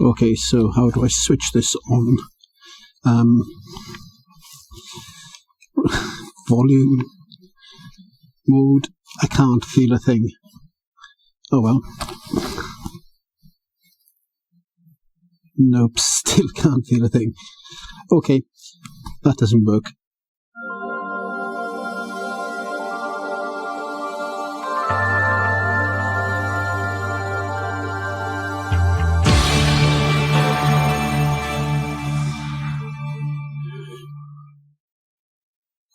Okay, so how do I switch this on? Volume mode. I can't feel a thing. Oh well. Nope, still can't feel a thing. Okay, that doesn't work.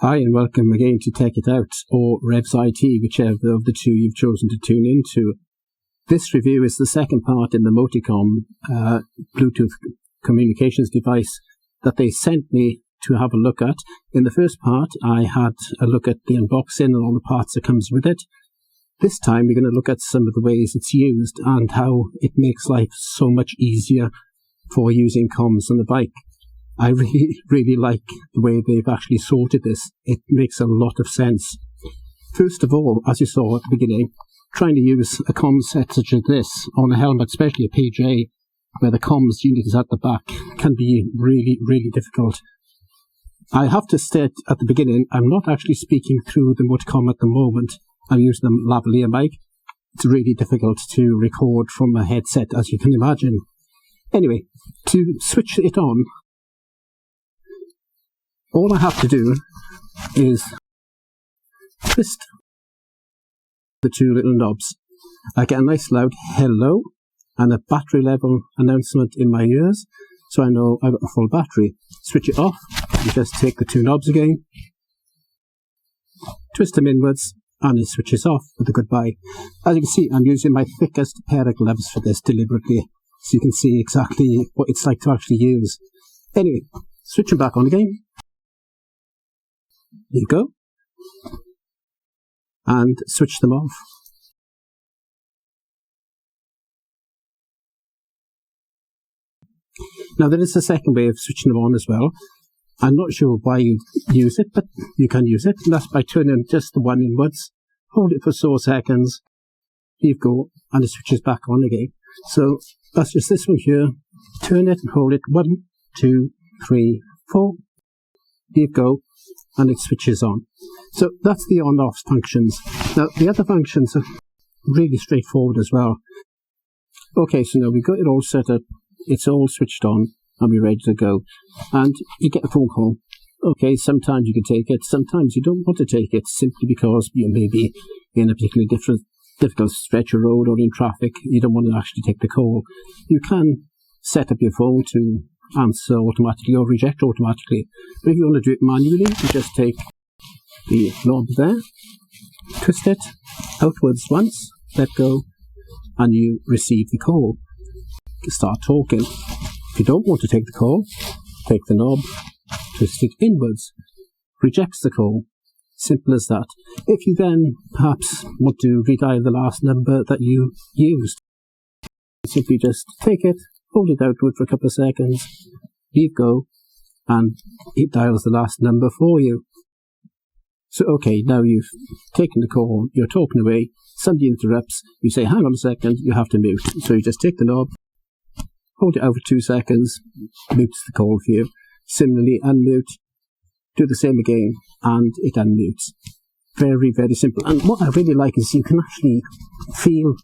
Hi and welcome again to Take It Out, or Revs IT, whichever of the two you've chosen to tune into. This review is the second part in the Motikom Bluetooth communications device that they sent me to have a look at. In the first part, I had a look at the unboxing and all the parts that comes with it. This time, we're going to look at some of the ways it's used and how it makes life so much easier for using comms on the bike. I really like the way they've actually sorted this. It makes a lot of sense. First of all, as you saw at the beginning, trying to use a comms set such as this on a helmet, especially a PJ, where the comms unit is at the back, can be really difficult. I have to state at the beginning, I'm not actually speaking through the Motikom at the moment. I'm using the lavalier mic. It's really difficult to record from a headset, as you can imagine. Anyway, to switch it on, all I have to do is twist the two little knobs. I get a nice loud hello and a battery level announcement in my ears, so I know I've got a full battery. Switch it off, you just take the two knobs again, twist them inwards, and it switches off with a goodbye. As you can see, I'm using my thickest pair of gloves for this deliberately, so you can see exactly what it's like to actually use. Anyway, switch them back on again. There you go. And switch them off. Now there is a second way of switching them on as well. I'm not sure why you use it, but you can use it. And that's by turning just the one inwards. Hold it for 4 seconds. There you go. And it switches back on again. So that's just this one here. Turn it and hold it. 1, 2, 3, 4. There you go. And it switches on. So that's the on-off functions. Now the other functions are really straightforward as well. Okay, so now we've got it all set up, it's all switched on, and we're ready to go. And you get a phone call. Okay, sometimes you can take it, sometimes you don't want to take it, simply because you may be in a particularly difficult stretch of road or in traffic, you don't want to actually take the call. You can set up your phone to answer automatically or reject automatically. But if you want to do it manually, you just take the knob there, twist it outwards once, let go, and you receive the call. Start talking. If you don't want to take the call, take the knob, twist it inwards, rejects the call. Simple as that. If you then perhaps want to redial the last number that you used, simply just take it, hold it outward for a couple of seconds, leave go, and it dials the last number for you. So, okay, now you've taken the call, you're talking away, somebody interrupts, you say, hang on a second, you have to mute. So you just take the knob, hold it out for 2 seconds, mutes the call for you. Similarly, unmute, do the same again, and it unmutes. Very simple. And what I really like is you can actually feel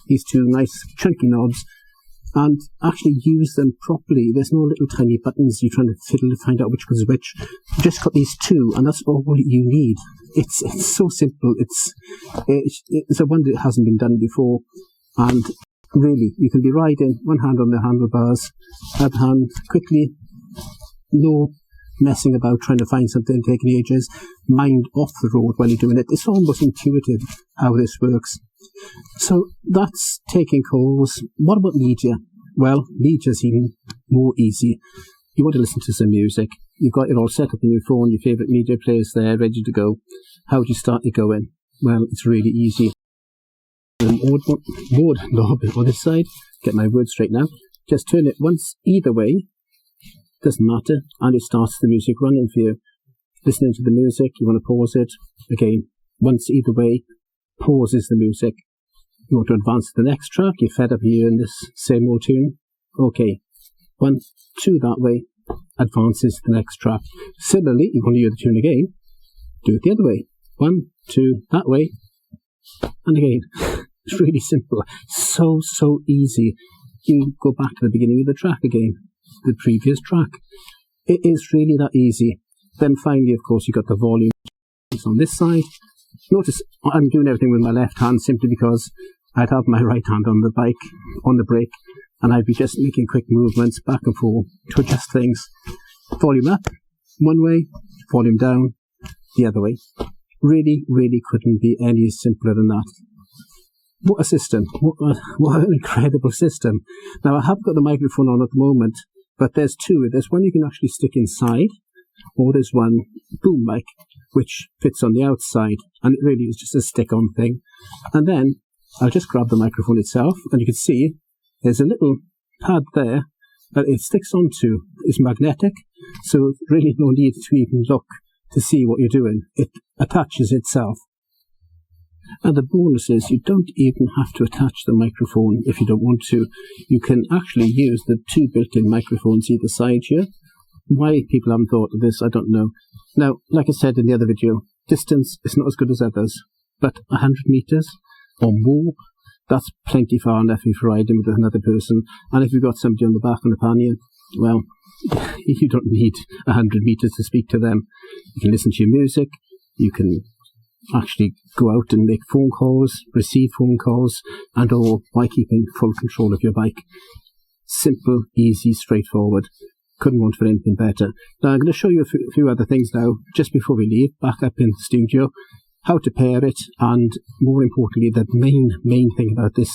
these two nice chunky knobs and actually use them properly. There's no little tiny buttons you're trying to fiddle to find out which one's which. You've just got these two, and that's all you need. It's so simple. It's a wonder it hasn't been done before. And really, you can be riding, one hand on the handlebars, other hand quickly, no messing about trying to find something, taking ages, mind off the road while you're doing it. It's almost intuitive how this works. So that's taking calls. What about media? Well, media's even more easy. You want to listen to some music. You've got it all set up on your phone, your favourite media players there, ready to go. How do you start it going? Well, it's really easy. Mode knob on this side. Get my words straight now. Just turn it once either way. Doesn't matter. And it starts the music running for you. Listening to the music, you want to pause it. Again, once either way, pauses the music. You want to advance to the next track, you're fed up hearing this same old tune, Okay, 1, 2 that way, advances to the next track. Similarly, you want to hear the tune again, do it the other way. 1, 2 that way, and again. It's really simple. So easy. You go back to the beginning of the track again, the previous track. It is really that easy. Then finally, of course, you've got the volume on this side. Notice I'm doing everything with my left hand simply because I'd have my right hand on the bike, on the brake, and I'd be just making quick movements back and forth to adjust things. Volume up one way, volume down the other way. Really couldn't be any simpler than that. What a system. What an incredible system. Now, I have got the microphone on at the moment, but there's two. There's one you can actually stick inside, or there's one boom mic, which fits on the outside, and it really is just a stick-on thing. And then I'll just grab the microphone itself, and you can see there's a little pad there that it sticks onto. It's magnetic, so really no need to even look to see what you're doing. It attaches itself. And the bonus is you don't even have to attach the microphone if you don't want to. You can actually use the two built-in microphones either side here. Why people haven't thought of this, I don't know. Now, like I said in the other video, distance is not as good as others, but 100 meters or more, that's plenty far enough if you're riding with another person. And if you've got somebody on the back on the pannier, well, you don't need 100 meters to speak to them. You can listen to your music, you can actually go out and make phone calls, receive phone calls, and all by keeping full control of your bike. Simple, easy, straightforward. Couldn't want for anything better. Now I'm going to show you a few other things now, just before we leave, back up in the studio, how to pair it, and more importantly, the main thing about this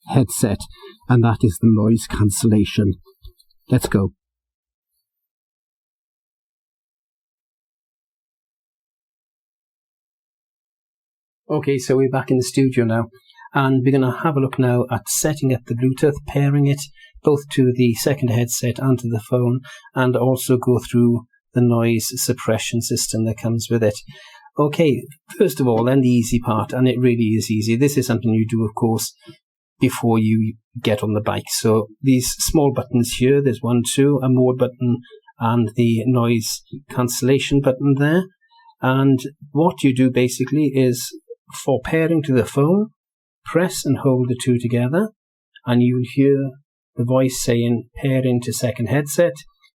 headset, and that is the noise cancellation. Let's go. Okay, so we're back in the studio now, and we're going to have a look now at setting up the Bluetooth, pairing it both to the second headset and to the phone, and also go through the noise suppression system that comes with it. Okay, first of all, then the easy part, and it really is easy. This is something you do, of course, before you get on the bike. So these small buttons here, there's 1, 2, a mode button, and the noise cancellation button there. And what you do basically is, for pairing to the phone, press and hold the two together, and you'll hear the voice saying pairing to second headset.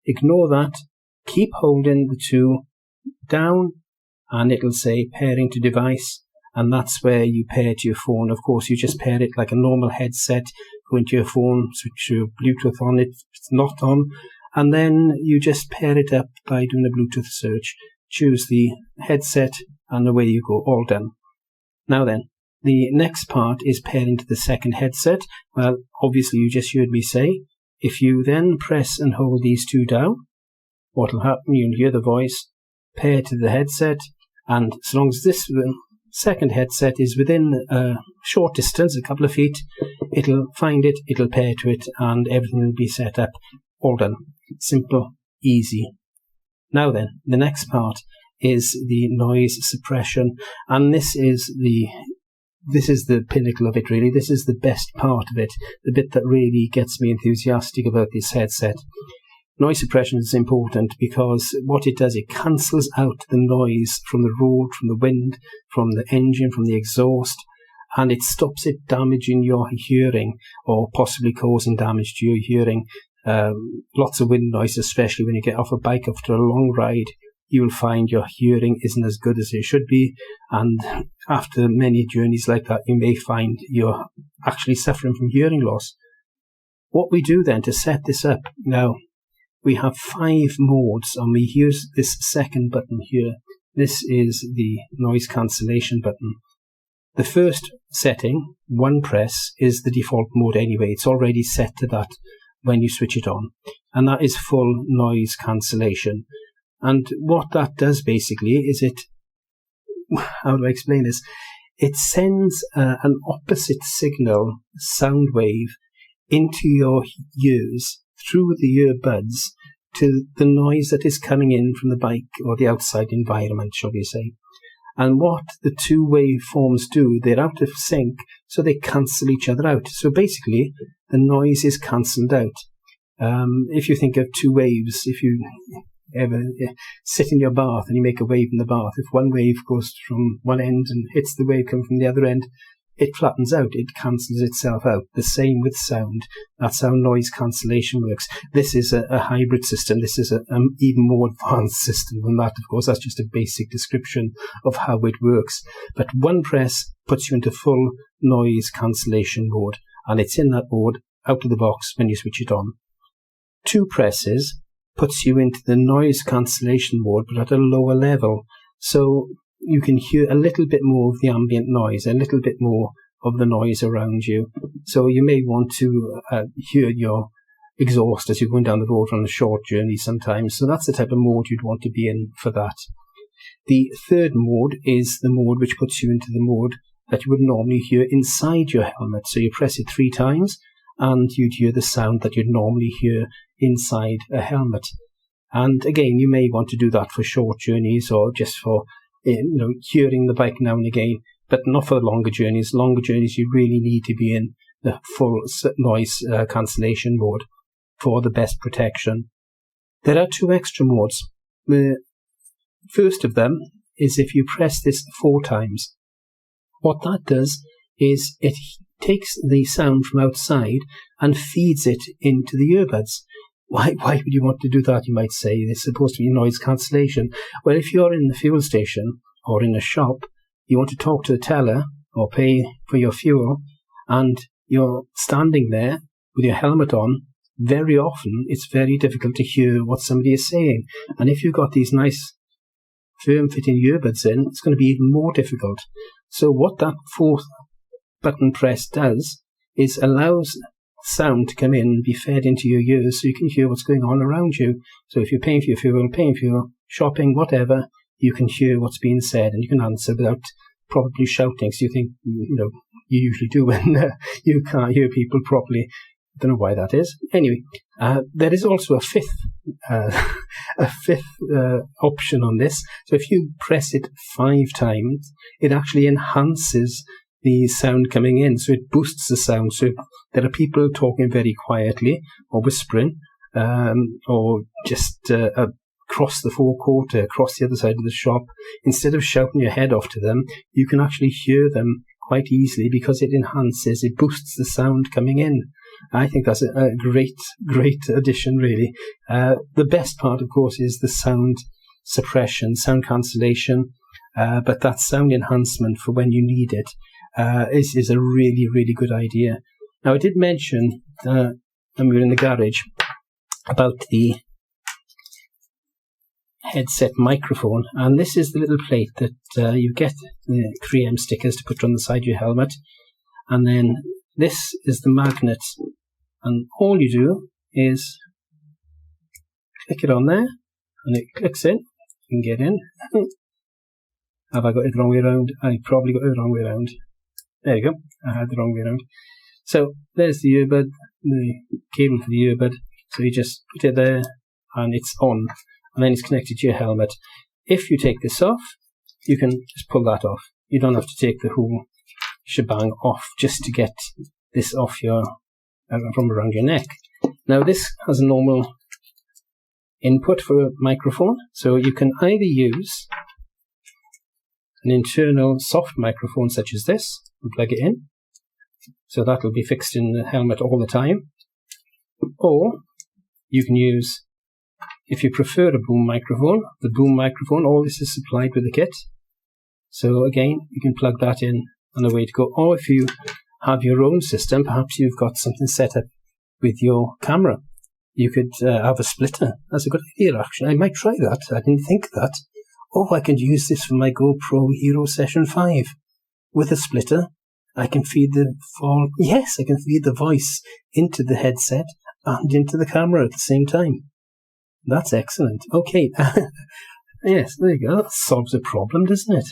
Ignore that, keep holding the two down, and it'll say pairing to device, and that's where you pair to your phone. Of course, you just pair it like a normal headset, go into your phone, switch your Bluetooth on if it's not on, and then you just pair it up by doing a Bluetooth search. Choose the headset, and away you go, all done. Now then, the next part is pairing to the second headset. Well, obviously you just heard me say, if you then press and hold these two down, what will happen, you'll hear the voice, pair to the headset, and so long as this second headset is within a short distance, a couple of feet, it'll find it, it'll pair to it, and everything will be set up, all done. Simple, easy. Now then, the next part is the noise suppression, and this is the pinnacle of it, really. This is the best part of it, the bit that really gets me enthusiastic about this headset. Noise suppression is important because what it does, it cancels out the noise from the road, from the wind, from the engine, from the exhaust, and it stops it damaging your hearing or possibly causing damage to your hearing. Lots of wind noise, especially when you get off a bike after a long ride, you'll find your hearing isn't as good as it should be, and after many journeys like that, you may find you're actually suffering from hearing loss. What we do then to set this up, now we have 5 modes, and we use this second button here. This is the noise cancellation button. The first setting, one press, is the default mode anyway. It's already set to that when you switch it on, and that is full noise cancellation. And what that does basically is how do I explain this? It sends an opposite signal, sound wave, into your ears through the earbuds to the noise that is coming in from the bike or the outside environment, shall we say. And what the two waveforms do, they're out of sync, so they cancel each other out. So basically, the noise is cancelled out. If you think of two waves, if you ever sit in your bath and you make a wave in the bath, if one wave goes from one end and hits the wave coming from the other end, it flattens out, it cancels itself out. The same with sound. That's how noise cancellation works. This is a hybrid system. This is an even more advanced system than that, of course. That's just a basic description of how it works. But one press puts you into full noise cancellation mode, and it's in that mode out of the box when you switch it on. Two presses puts you into the noise cancellation mode, but at a lower level. So you can hear a little bit more of the ambient noise, a little bit more of the noise around you. So you may want to hear your exhaust as you're going down the road on a short journey sometimes. So that's the type of mode you'd want to be in for that. The third mode is the mode which puts you into the mode that you would normally hear inside your helmet. So you press it 3 times and you'd hear the sound that you'd normally hear inside a helmet. And again, you may want to do that for short journeys or just for hearing the bike now and again, but not for longer journeys. Longer journeys, you really need to be in the full noise cancellation mode for the best protection. There are 2 extra modes. The first of them is if you press this 4 times. What that does is it takes the sound from outside and feeds it into the earbuds. Why would you want to do that, you might say? It's supposed to be noise cancellation. Well, if you're in the fuel station or in a shop, you want to talk to the teller or pay for your fuel, and you're standing there with your helmet on, very often it's very difficult to hear what somebody is saying. And if you've got these nice firm-fitting earbuds in, it's going to be even more difficult. So what that 4th button press does is allows sound to come in and be fed into your ears so you can hear what's going on around you. So if you're paying for your fuel, paying for your shopping, whatever, you can hear what's being said and you can answer without probably shouting. So you think, you usually do when you can't hear people properly. I don't know why that is. Anyway, there is also a fifth option on this. So if you press it 5 times, it actually enhances the sound coming in, so it boosts the sound. So there are people talking very quietly or whispering, or just across the forecourt, across the other side of the shop. Instead of shouting your head off to them, you can actually hear them quite easily because it boosts the sound coming in. I think that's a great addition, really. The best part, of course, is the sound suppression, sound cancellation, but that sound enhancement for when you need it is a really, really good idea. Now, I did mention when we were in the garage about the headset microphone, and this is the little plate that you get the 3M stickers to put on the side of your helmet, and then this is the magnet, and all you do is click it on there, and it clicks in. You can get in. Have I got it the wrong way around? I probably got it the wrong way around. There you go. I had the wrong way around. So there's the earbud, the cable for the earbud. So you just put it there and it's on. And then it's connected to your helmet. If you take this off, you can just pull that off. You don't have to take the whole shebang off just to get this off from around your neck. Now this has a normal input for a microphone. So you can either use an internal soft microphone such as this and plug it in, so that will be fixed in the helmet all the time, or you can use, if you prefer a boom microphone, the boom microphone. All this is supplied with the kit, so again you can plug that in and away to go. Or if you have your own system, perhaps you've got something set up with your camera, you could have a splitter. That's a good idea, actually. I might try that. I didn't think of that. Oh, I can use this for my GoPro Hero Session 5. With a splitter, I can feed I can feed the voice into the headset and into the camera at the same time. That's excellent. Okay. Yes, there you go. That solves a problem, doesn't it?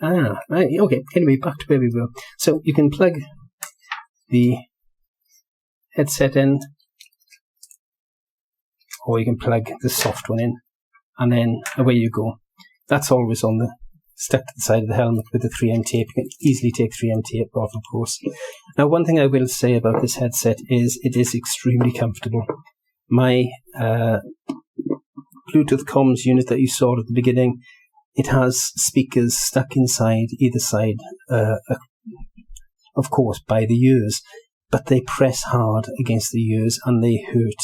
Okay. Anyway, back to where we were. So you can plug the headset in, or you can plug the soft one in, and then away you go. That's always stuck to the side of the helmet with the 3M tape. You can easily take 3M tape off, of course. Now, one thing I will say about this headset is it is extremely comfortable. my Bluetooth comms unit that you saw at the beginning, it has speakers stuck inside either side, of course, by the ears, but they press hard against the ears and they hurt.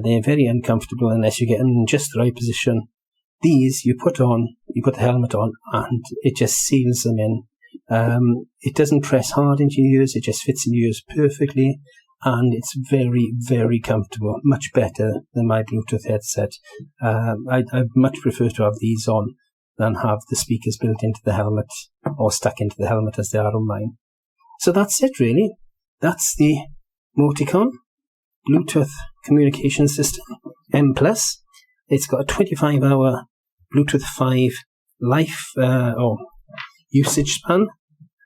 They're very uncomfortable unless you get in just the right position. These you put the helmet on, and it just seals them in. It doesn't press hard into your ears, it just fits in your ears perfectly, and it's very, very comfortable, much better than my Bluetooth headset. I'd much prefer to have these on than have the speakers built into the helmet or stuck into the helmet as they are on mine. So that's it really. That's the Motikom Bluetooth communication system MPlus. It's got a 25-hour Bluetooth 5 life or usage span,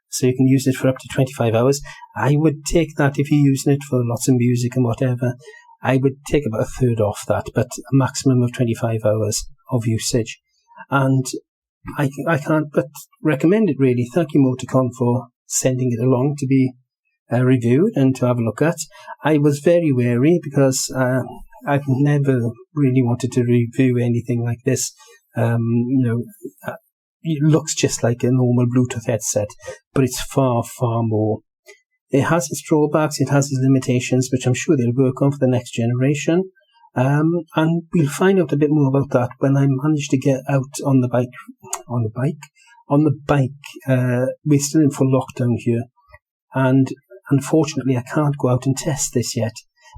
so you can use it for up to 25 hours. I would take that if you're using it for lots of music and whatever. I would take about a third off that, but a maximum of 25 hours of usage. And I can't but recommend it really. Thank you, Motikom, for sending it along to be reviewed and to have a look at. I was very wary because I've never really wanted to review anything like this. It looks just like a normal Bluetooth headset, but it's far, far more. It has its drawbacks, it has its limitations, which I'm sure they'll work on for the next generation. And we'll find out a bit more about that when I manage to get out on the bike. We're still in full lockdown here, and unfortunately I can't go out and test this yet.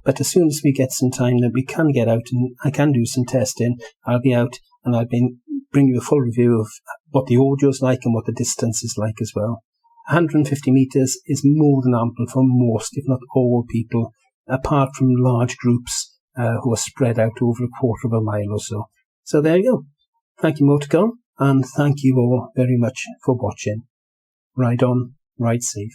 But as soon as we get some time that we can get out and I can do some testing, I'll be out and I'll bring you a full review of what the audio is like and what the distance is like as well. 150 meters is more than ample for most, if not all, people, apart from large groups who are spread out over a quarter of a mile or so. So there you go. Thank you, Motikom, and thank you all very much for watching. Ride on, ride safe.